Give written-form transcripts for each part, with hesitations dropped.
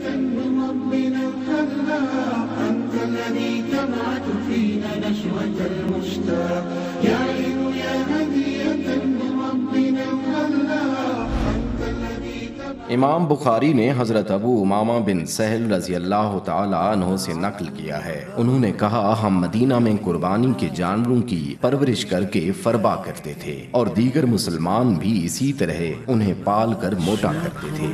من ربنا الخلاق أنت الذي تبعث فينا نشوة المشتاق يا عين يا هدية من ربنا الخلاق أنت الذي تبعث. امام بخاری نے حضرت ابو امامہ بن سہل رضی اللہ تعالی عنہ سے نقل کیا ہے، انہوں نے کہا ہم مدینہ میں قربانی کے جانوروں کی پرورش کر کے فربا کرتے تھے اور دیگر مسلمان بھی اسی طرح انہیں پال کر موٹا کرتے تھے۔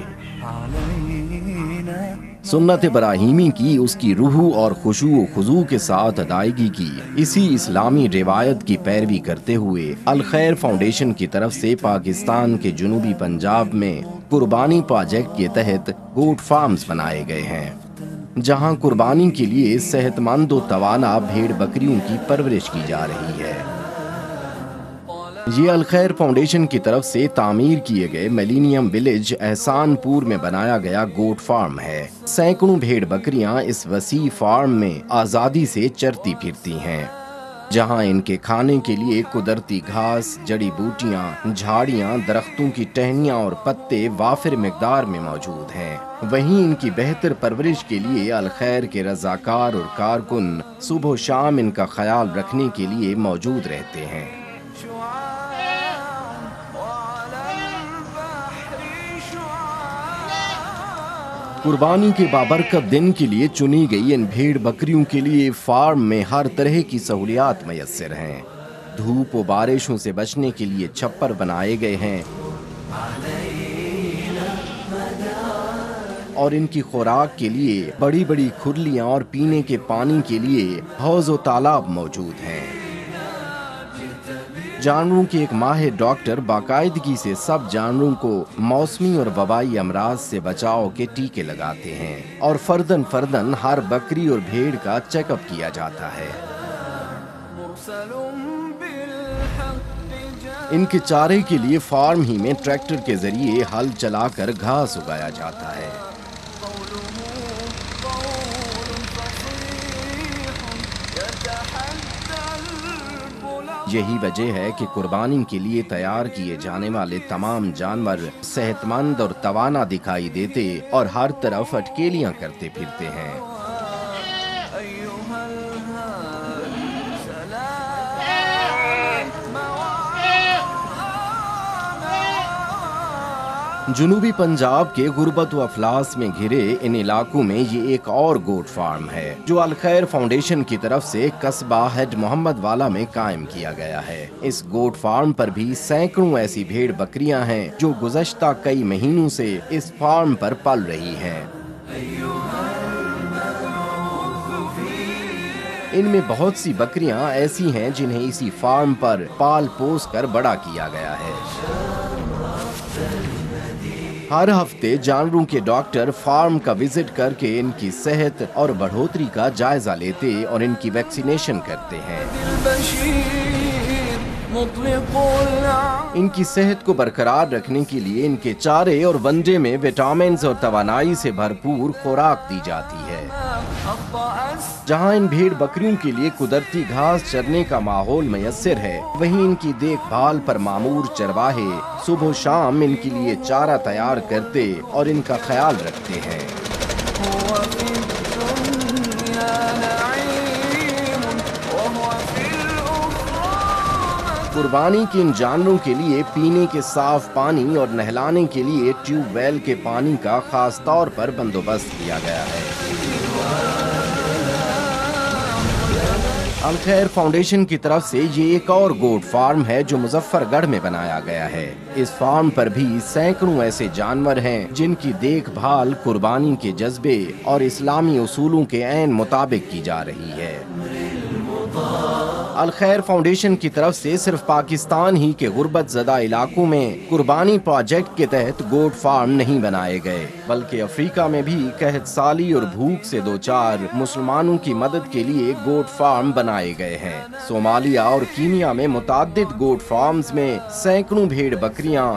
سنت ابراہیمی کی اس کی روح اور خشوع و خضوع کے ساتھ ادائیگی کی اسی اسلامی روایت کی پیروی کرتے ہوئے الخیر فاؤنڈیشن کی طرف سے پاکستان کے جنوبی پنجاب میں قربانی پروجیکٹ کے تحت گوٹ فارمز بنائے گئے ہیں، جہاں قربانی کے لیے صحت مند و توانا بھیڑ بکریوں کی پرورش کی جا رہی ہے۔ یہ الخیر فاؤنڈیشن کی طرف سے تعمیر کیے گئے ملینیم ولیج احسان پور میں بنایا گیا گوٹ فارم ہے۔ سینکڑوں بھیڑ بکریاں اس وسیع فارم میں آزادی سے چرتی پھرتی ہیں، جہاں ان کے کھانے کے لیے قدرتی گھاس، جڑی بوٹیاں، جھاڑیاں، درختوں کی ٹہنیاں اور پتے وافر مقدار میں موجود ہیں۔ وہیں ان کی بہتر پرورش کے لیے الخیر کے رضاکار اور کارکن صبح و شام ان کا خیال رکھنے کے لیے موجود رہتے ہیں۔ قربانی کے بابرکت دن کے لیے چنی گئی ان بھیڑ بکریوں کے لیے فارم میں ہر طرح کی سہولیات میسر ہیں۔ دھوپ و بارشوں سے بچنے کے لیے چھپر بنائے گئے ہیں اور ان کی خوراک کے لیے بڑی بڑی کھرلیاں اور پینے کے پانی کے لیے حوض و تالاب موجود ہیں۔ جانوروں کے ایک ماہر ڈاکٹر باقاعدگی سے سب جانوروں کو موسمی اور وبائی امراض سے بچاؤ کے ٹیکے لگاتے ہیں اور فردن فردن ہر بکری اور بھیڑ کا چیک اپ کیا جاتا ہے۔ ان کے چارے کے لیے فارم ہی میں ٹریکٹر کے ذریعے ہل چلا کر گھاس اگایا جاتا ہے۔ یہی وجہ ہے کہ قربانی کے لیے تیار کیے جانے والے تمام جانور صحت مند اور توانا دکھائی دیتے اور ہر طرف اٹکیلیاں کرتے پھرتے ہیں۔ جنوبی پنجاب کے غربت و افلاس میں گھرے ان علاقوں میں یہ ایک اور گوٹ فارم ہے جو الخیر فاؤنڈیشن کی طرف سے قصبہ ہیڈ محمد والا میں قائم کیا گیا ہے۔ اس گوٹ فارم پر بھی سینکڑوں ایسی بھیڑ بکریاں ہیں جو گزشتہ کئی مہینوں سے اس فارم پر پل رہی ہیں۔ ان میں بہت سی بکریاں ایسی ہیں جنہیں اسی فارم پر پال پوس کر بڑا کیا گیا ہے۔ ہر ہفتے جانوروں کے ڈاکٹر فارم کا وزٹ کر کے ان کی صحت اور بڑھوتری کا جائزہ لیتے اور ان کی ویکسینیشن کرتے ہیں۔ ان کی صحت کو برقرار رکھنے کے لیے ان کے چارے اور ونجے میں وٹامنز اور توانائی سے بھرپور خوراک دی جاتی ہے۔ جہاں ان بھیڑ بکریوں کے لیے قدرتی گھاس چرنے کا ماحول میسر ہے، وہیں ان کی دیکھ بھال پر مامور چرواہے صبح و شام ان کے لیے چارہ تیار کرتے اور ان کا خیال رکھتے ہیں۔ قربانی کے ان جانوروں کے لیے پینے کے صاف پانی اور نہلانے کے لیے ٹیوب ویل کے پانی کا خاص طور پر بندوبست کیا گیا ہے۔ الخیر فاؤنڈیشن کی طرف سے یہ ایک اور گوٹ فارم ہے جو مظفر گڑھ میں بنایا گیا ہے۔ اس فارم پر بھی سینکڑوں ایسے جانور ہیں جن کی دیکھ بھال قربانی کے جذبے اور اسلامی اصولوں کے عین مطابق کی جا رہی ہے۔ الخیر فاؤنڈیشن کی طرف سے صرف پاکستان ہی کے غربت زدہ علاقوں میں قربانی پروجیکٹ کے تحت گوٹ فارم نہیں بنائے گئے، بلکہ افریقہ میں بھی قحط سالی اور بھوک سے دوچار مسلمانوں کی مدد کے لیے گوٹ فارم بنائے گئے ہیں۔ صومالیہ اور کینیا میں متعدد گوٹ فارمز میں سینکڑوں بھیڑ بکریاں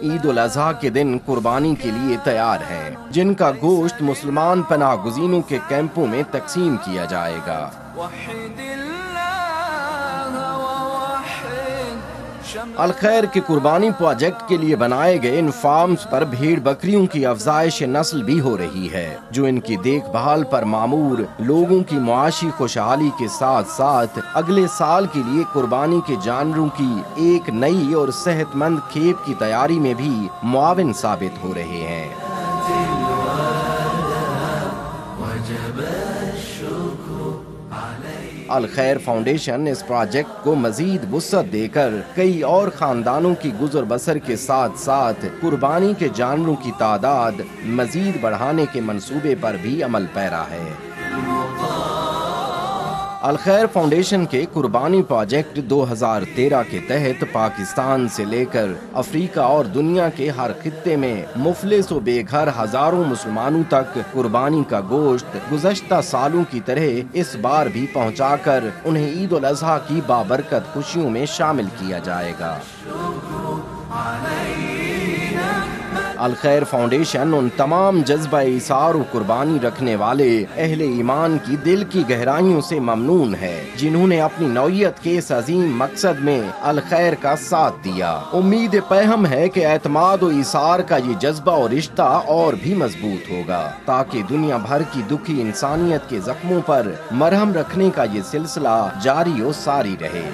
عید الاضحیٰ کے دن قربانی کے لیے تیار ہیں، جن کا گوشت مسلمان پناہ گزینوں کے کیمپوں میں تقسیم کیا جائے گا۔ الخیر کے قربانی پروجیکٹ کے لیے بنائے گئے ان فارمز پر بھیڑ بکریوں کی افزائش نسل بھی ہو رہی ہے، جو ان کی دیکھ بھال پر مامور لوگوں کی معاشی خوشحالی کے ساتھ ساتھ اگلے سال کے لیے قربانی کے جانوروں کی ایک نئی اور صحت مند کھیپ کی تیاری میں بھی معاون ثابت ہو رہے ہیں۔ الخیر فاؤنڈیشن اس پروجیکٹ کو مزید وسعت دے کر کئی اور خاندانوں کی گزر بسر کے ساتھ ساتھ قربانی کے جانوروں کی تعداد مزید بڑھانے کے منصوبے پر بھی عمل پیرا ہے۔ الخیر فاؤنڈیشن کے قربانی پروجیکٹ 2013 کے تحت پاکستان سے لے کر افریقہ اور دنیا کے ہر خطے میں مفلس و بے گھر ہزاروں مسلمانوں تک قربانی کا گوشت گزشتہ سالوں کی طرح اس بار بھی پہنچا کر انہیں عید الاضحیٰ کی بابرکت خوشیوں میں شامل کیا جائے گا۔ الخیر فاؤنڈیشن ان تمام جذبہ ایثار و قربانی رکھنے والے اہل ایمان کی دل کی گہرائیوں سے ممنون ہے، جنہوں نے اپنی نوعیت کے اس عظیم مقصد میں الخیر کا ساتھ دیا۔ امید پہم ہے کہ اعتماد و ایثار کا یہ جذبہ اور رشتہ اور بھی مضبوط ہوگا، تاکہ دنیا بھر کی دکھی انسانیت کے زخموں پر مرہم رکھنے کا یہ سلسلہ جاری و ساری رہے۔